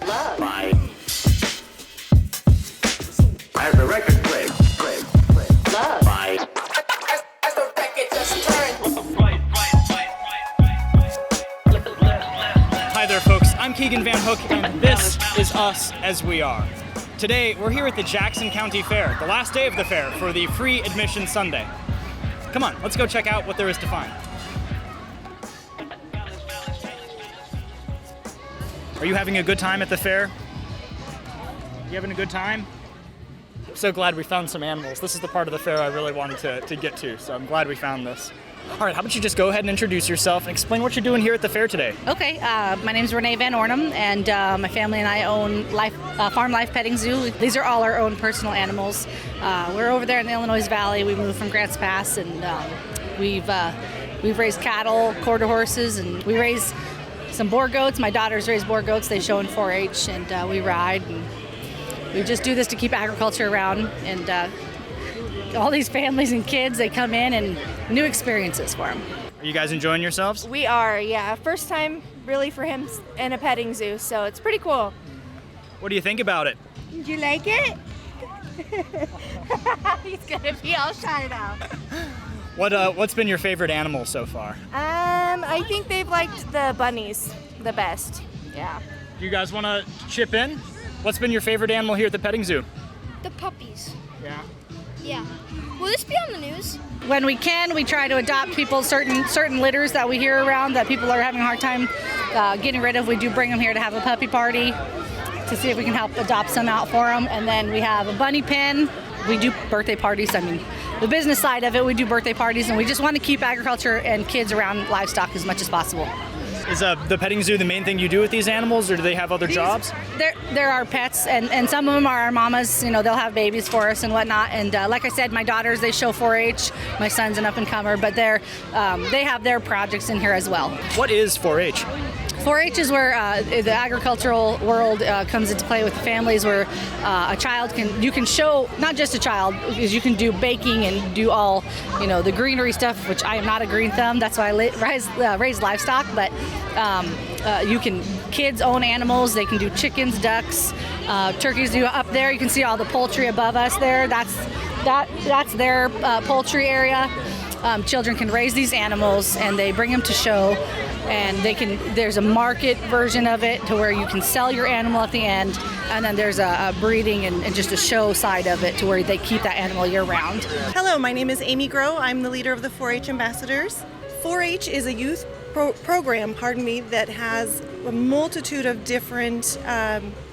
Love. As the record plays. Love. As the record just turned. Hi there, folks. I'm Keegan Van Hook, and this is Us As We Are. Today, we're here at the Jackson County Fair, the last day of the fair for the free admission Sunday. Come on, let's go check out what there is to find. Are you having a good time at the fair? You having a good time? I'm so glad we found some animals. This is the part of the fair I really wanted to get to, so I'm glad we found this. All right, how about you just go ahead and introduce yourself and explain what you're doing here at the fair today. Okay, my name is Renee Van Ornum, and my family and I own Farm Life Petting Zoo. These are all our own personal animals. We're over there in the Illinois Valley. We moved from Grants Pass, and we've raised cattle, quarter horses, and we raise some boar goats. My daughters raise boar goats. They show in 4-H, and we ride. And we just do this to keep agriculture around, and all these families and kids, they come in and new experiences for them. Are you guys enjoying yourselves? We are, yeah. First time really for him in a petting zoo, so it's pretty cool. What do you think about it? Did you like it? He's gonna be all shy now. What's been your favorite animal so far? I think they've liked the bunnies the best. Yeah. Do you guys want to chip in? What's been your favorite animal here at the petting zoo? The puppies. Yeah. Yeah. Will this be on the news? When we can, we try to adopt people certain litters that we hear around that people are having a hard time getting rid of. We do bring them here to have a puppy party to see if we can help adopt some out for them. And then we have a bunny pen. We do birthday parties. I mean, the business side of it, we do birthday parties, and we just want to keep agriculture and kids around livestock as much as possible. Is the petting zoo the main thing you do with these animals, or do they have other jobs? They're our pets, and some of them are our mamas. You know, they'll have babies for us and whatnot. And like I said, my daughters, they show 4-H. My son's an up-and-comer, but they have their projects in here as well. What is 4-H? 4-H is where the agricultural world comes into play with the families, where a child you can show, not just a child, because you can do baking and do all, the greenery stuff, which I am not a green thumb. That's why I raise livestock. But kids own animals. They can do chickens, ducks, turkeys. Do up there. You can see all the poultry above us there. That's their poultry area. Children can raise these animals, and they bring them to show. And there's a market version of it to where you can sell your animal at the end, and then there's a breeding and just a show side of it to where they keep that animal year round. Hello, my name is Amy Groh. I'm the leader of the 4-H Ambassadors. 4-H is a youth program, that has a multitude of different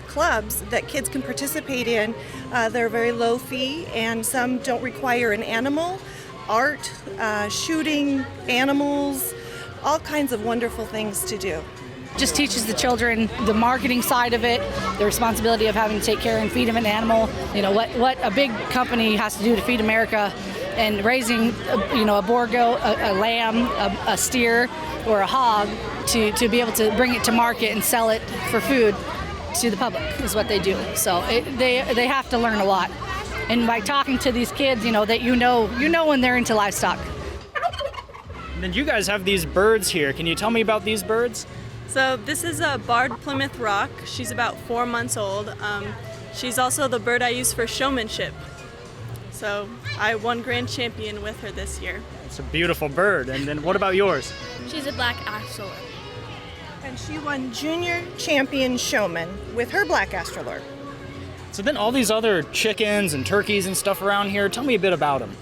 clubs that kids can participate in. They're very low fee, and some don't require an animal, art, shooting animals, all kinds of wonderful things to do. Just teaches the children the marketing side of it, the responsibility of having to take care and feed them an animal. What a big company has to do to feed America, and raising a boar goat, a lamb, a steer, or a hog to be able to bring it to market and sell it for food to the public is what they do. So they have to learn a lot. And by talking to these kids, that you know when they're into livestock. And then you guys have these birds here. Can you tell me about these birds? So this is a barred Plymouth Rock. She's about 4 months old. She's also the bird I use for showmanship. So I won grand champion with her this year. It's a beautiful bird. And then what about yours? She's a black astrolor. And she won junior champion showman with her black astrolor. So then all these other chickens and turkeys and stuff around here, tell me a bit about them.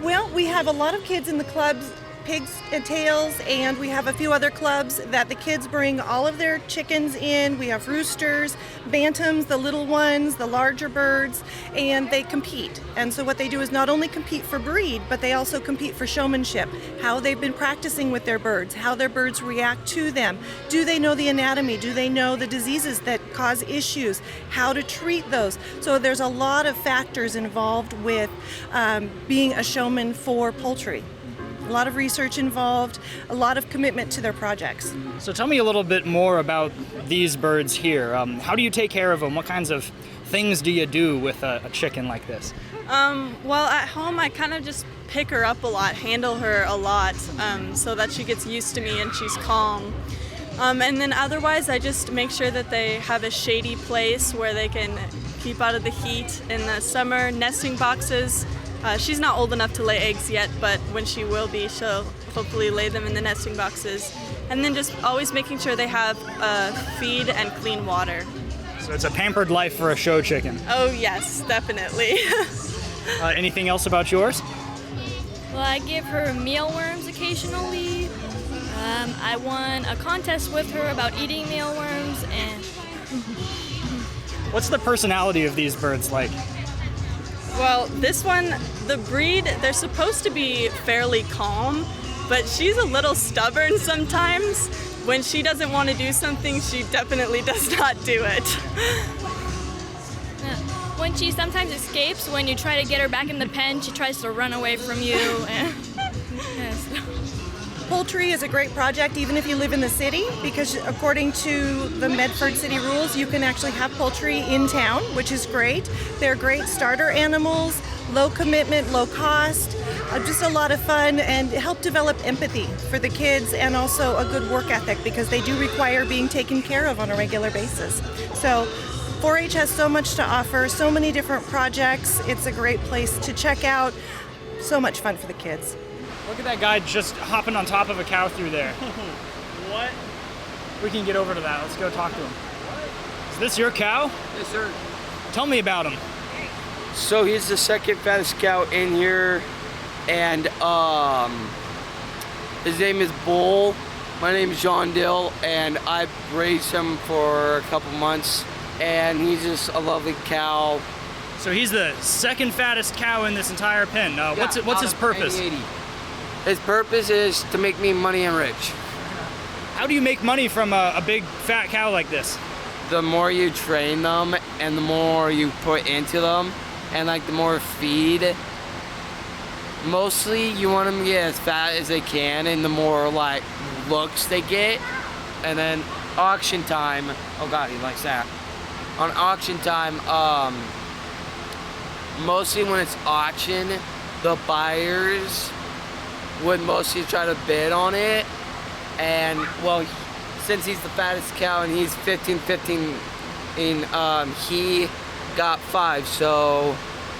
Well, we have a lot of kids in the clubs, Pigs and Tails, and we have a few other clubs that the kids bring all of their chickens in. We have roosters, bantams, the little ones, the larger birds, and they compete. And so what they do is not only compete for breed, but they also compete for showmanship, how they've been practicing with their birds, how their birds react to them. Do they know the anatomy? Do they know the diseases that cause issues? How to treat those? So there's a lot of factors involved with being a showman for poultry. A lot of research involved, a lot of commitment to their projects. So tell me a little bit more about these birds here. How do you take care of them? What kinds of things do you do with a chicken like this? Well, at home I kind of just pick her up a lot, handle her a lot, so that she gets used to me and she's calm. And then otherwise, I just make sure that they have a shady place where they can keep out of the heat in the summer. Nesting boxes. She's not old enough to lay eggs yet, but when she will be, she'll hopefully lay them in the nesting boxes. And then just always making sure they have feed and clean water. So it's a pampered life for a show chicken. Oh yes, definitely. Anything else about yours? Well, I give her mealworms occasionally. I won a contest with her about eating mealworms, and What's the personality of these birds like? Well, this one, the breed, they're supposed to be fairly calm, but she's a little stubborn sometimes. When she doesn't want to do something, she definitely does not do it. when she sometimes escapes, when you try to get her back in the pen, she tries to run away from you. And, yes. Poultry is a great project even if you live in the city, because according to the Medford city rules, you can actually have poultry in town, which is great. They're great starter animals, low commitment, low cost, just a lot of fun, and help develop empathy for the kids and also a good work ethic, because they do require being taken care of on a regular basis. So 4-H has so much to offer, so many different projects. It's a great place to check out. So much fun for the kids. Look at that guy just hopping on top of a cow through there. What? We can get over to that. Let's go talk to him. Is this your cow? Yes, sir. Tell me about him. So he's the second fattest cow in here, and his name is Bull. My name is John Dill, and I've raised him for a couple months, and he's just a lovely cow. So he's the second fattest cow in this entire pen. What's his purpose? His purpose is to make me money and rich. How do you make money from a big fat cow like this? The more you train them and the more you put into them and like the more feed, mostly you want them to get as fat as they can and the more like looks they get. And then auction time, oh God, he likes that. On auction time, mostly when it's auction, the buyers would mostly try to bid on it, and well, since he's the fattest cow and he's 15, he got 5, so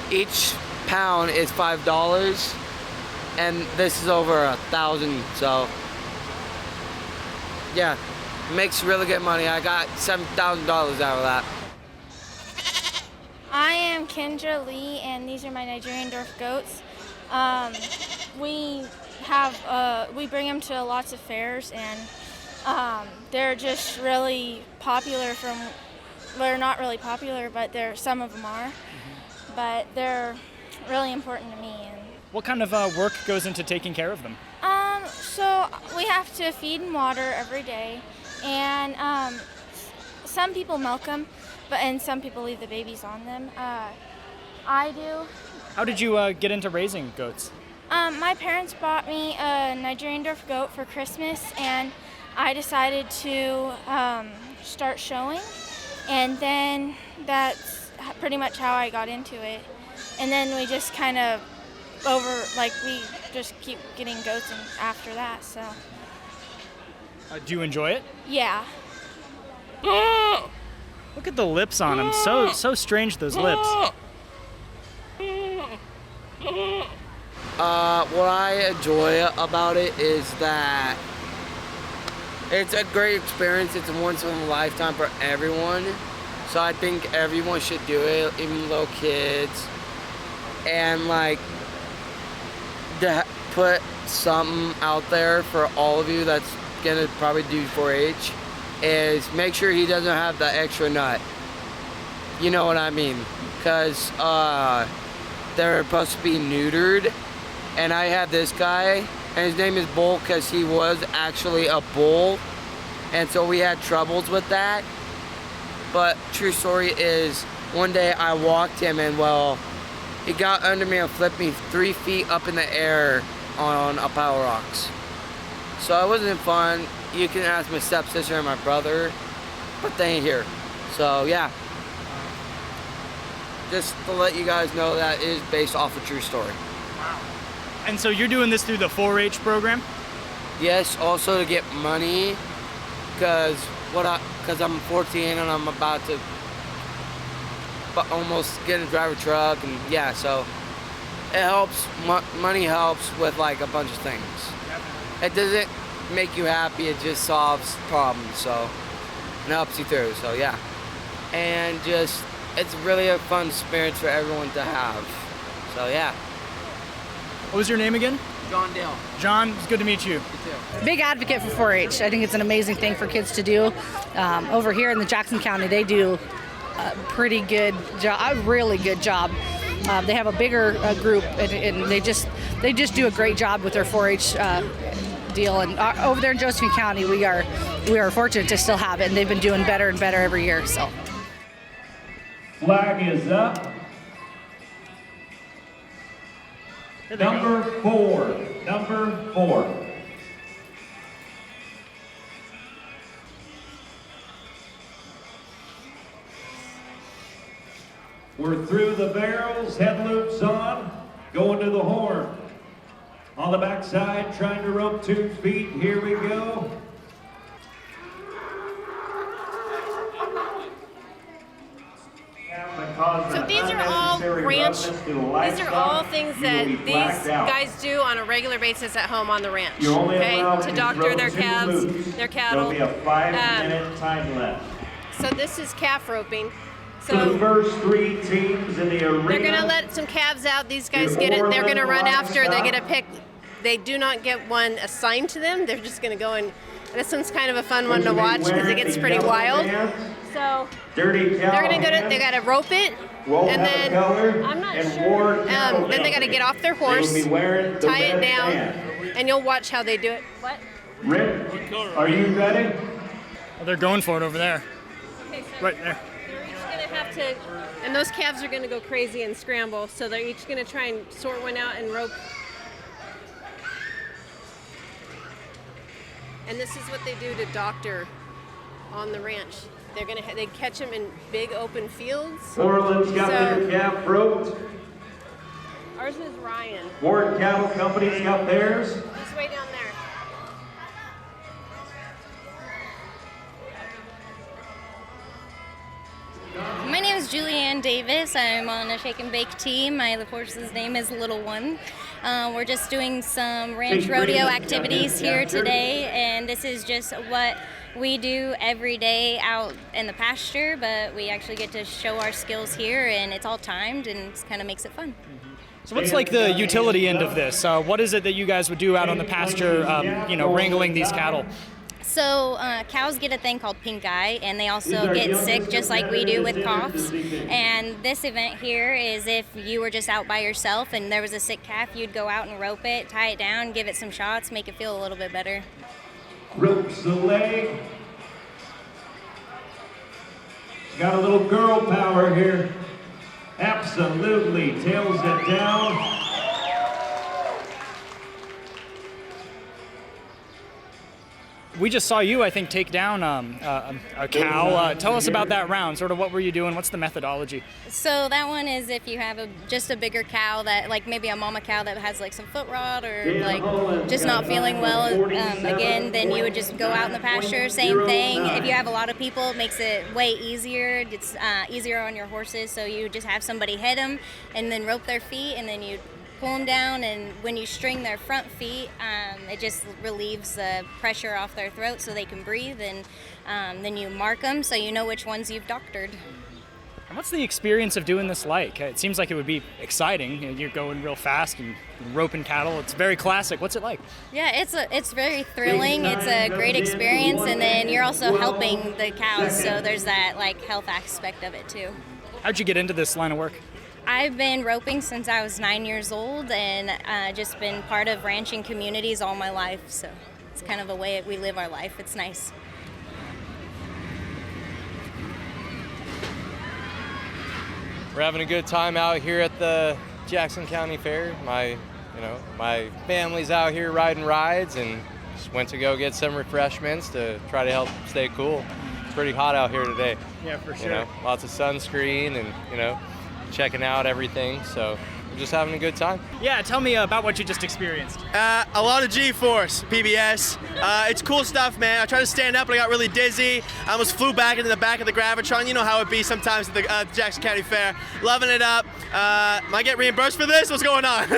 each pound is $5, and this is over 1,000, so yeah, makes really good money. I got $7,000 out of that. I am Kendra Lee, and these are my Nigerian dwarf goats. We bring them to lots of fairs, and they're just really popular. They're not really popular, but some of them are. But they're really important to me. And what kind of work goes into taking care of them? So we have to feed and water every day, and some people milk them, and some people leave the babies on them. I do. How did you get into raising goats? My parents bought me a Nigerian dwarf goat for Christmas, and I decided to start showing, and then that's pretty much how I got into it. And then we just kind of we just keep getting goats after that, so. Do you enjoy it? Yeah. Look at the lips on him. So strange, those lips. What I enjoy about it is that it's a great experience. It's a once in a lifetime for everyone. So I think everyone should do it, even little kids. And like, to put something out there for all of you that's gonna probably do 4-H is make sure he doesn't have the extra nut. You know what I mean? Because they're supposed to be neutered. And I have this guy, and his name is Bull because he was actually a bull. And so we had troubles with that. But true story is, one day I walked him and well, he got under me and flipped me 3 feet up in the air on a pile of rocks. So it wasn't fun. You can ask my stepsister and my brother, but they ain't here. So yeah. Just to let you guys know that is based off a true story. Wow. And so you're doing this through the 4-H program? Yes, also to get money, because I'm 14 and I'm about to almost get a driver truck, and yeah, so it helps. Money helps with like a bunch of things. It doesn't make you happy, it just solves problems, so it helps you through, so yeah. And just, it's really a fun experience for everyone to have, so yeah. What was your name again? John Dale. John, it's good to meet you. You too. Big advocate for 4-H. I think it's an amazing thing for kids to do. Over here in the Jackson County, they do a pretty good job, a really good job. They have a bigger group, and they just do a great job with their 4-H deal. And over there in Josephine County, we are fortunate to still have it, and they've been doing better and better every year. So. Flag is up. Number 4. We're through the barrels, head loops on, going to the horn. On the backside, trying to rope 2 feet, here we go. So these are all ranch, these are all things that these guys do on a regular basis at home on the ranch, okay, to doctor their calves, their cattle. There'll be a 5-minute time left. So this is calf roping. So the first 3 teams in the arena. They're going to let some calves out. These guys get it. They're going to run after. They're going to pick. They do not get one assigned to them. They're just going to go and this one's kind of a fun one to watch because it gets pretty wild. So they're going to go to, they got to rope it, and then I'm not sure. Then they got to get off their horse, tie it down, and you'll watch how they do it. What? Rick, are you ready? Oh, they're going for it over there. Okay, so right there. they're each going to have to, and those calves are going to go crazy and scramble. So they're each going to try and sort one out and rope. And this is what they do to doctor on the ranch. They catch them in big open fields. Orland's got their calf roped. Ours is Ryan. Ward Cattle Company's got theirs. He's way down there. My name is Julianne Davis. I'm on a shake and bake team. My horse's name is Little One. We're just doing some ranch rodeo activities here today, and this is just what we do every day out in the pasture, but we actually get to show our skills here, and it's all timed, and it kind of makes it fun. So what's like the utility end of this? What is it that you guys would do out on the pasture, wrangling these cattle? So cows get a thing called pink eye, and they also get sick just like we do with coughs. And this event here is if you were just out by yourself and there was a sick calf, you'd go out and rope it, tie it down, give it some shots, make it feel a little bit better. Ropes the leg. Got a little girl power here. Absolutely tails it down. We just saw you, I think, take down a cow. Tell us about that round. Sort of what were you doing? What's the methodology? So that one is if you have just a bigger cow that, like maybe a mama cow that has like some foot rot or like just not feeling well, again, then you would just go out in the pasture, same thing. If you have a lot of people, it makes it way easier. It's easier on your horses, so you just have somebody hit them and then rope their feet, and then you pull them down, and when you string their front feet, it just relieves the pressure off their throat so they can breathe, and then you mark them so you know which ones you've doctored. And what's the experience of doing this like? It seems like it would be exciting. You're going real fast and roping cattle. It's very classic. What's it like? Yeah, it's very thrilling. It's a great experience, and then you're also helping the cows, so there's that like health aspect of it too. How'd you get into this line of work? I've been roping since I was 9 years old, and just been part of ranching communities all my life, so it's kind of a way we live our life. It's nice. We're having a good time out here at the Jackson County Fair. My family's out here riding rides, and just went to go get some refreshments to try to help stay cool. It's pretty hot out here today. Yeah, for sure. Lots of sunscreen and checking out everything. So just having a good time. Yeah, tell me about what you just experienced. A lot of G-Force, PBS. It's cool stuff, man. I tried to stand up, but I got really dizzy. I almost flew back into the back of the Gravitron. You know how it be sometimes at the Jackson County Fair. Loving it up. Am I getting reimbursed for this? What's going on?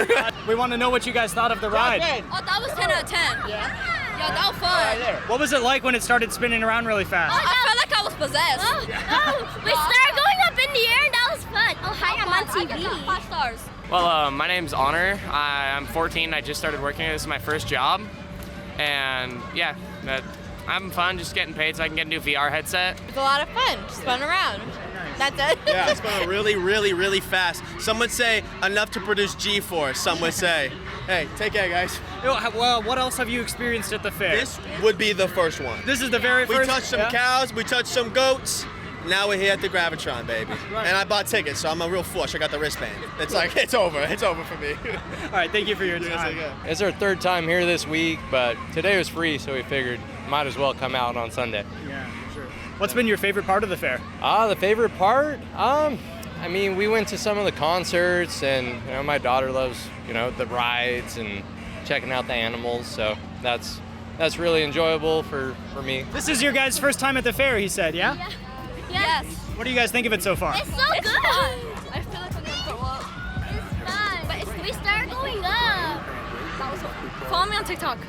We want to know what you guys thought of the ride. Oh, that was 10 out of 10. Yeah, that was fun. What was it like when it started spinning around really fast? I felt like I was possessed. We started going up in the air and that was fun. Oh, hi, I'm on TV. 5 stars. Well, my name's Honor. I'm 14. I just started working. This is my first job. And yeah, I'm having fun, just getting paid so I can get a new VR headset. It's a lot of fun. Just fun around. That's it. Yeah, it's going really, really, really fast. Some would say enough to produce G-Force. Some would say, hey, take care, guys. Well, what else have you experienced at the fair? This would be the first one. This is the very first. We touched some cows, we touched some goats. Now we're here at the Gravitron, baby. Right. And I bought tickets, so I'm a real flush. I got the wristband. It's like, it's over. It's over for me. All right, thank you for your time. It's our third time here this week, but today was free, so we figured might as well come out on Sunday. Yeah, sure. What's been your favorite part of the fair? The favorite part? I mean, we went to some of the concerts, and my daughter loves, the rides and checking out the animals, so that's really enjoyable for me. This is your guys' first time at the fair, he said, yeah? Yes. What do you guys think of it so far? It's so good. I feel like I'm gonna throw up. It's fun. But we started going up. Follow me on TikTok.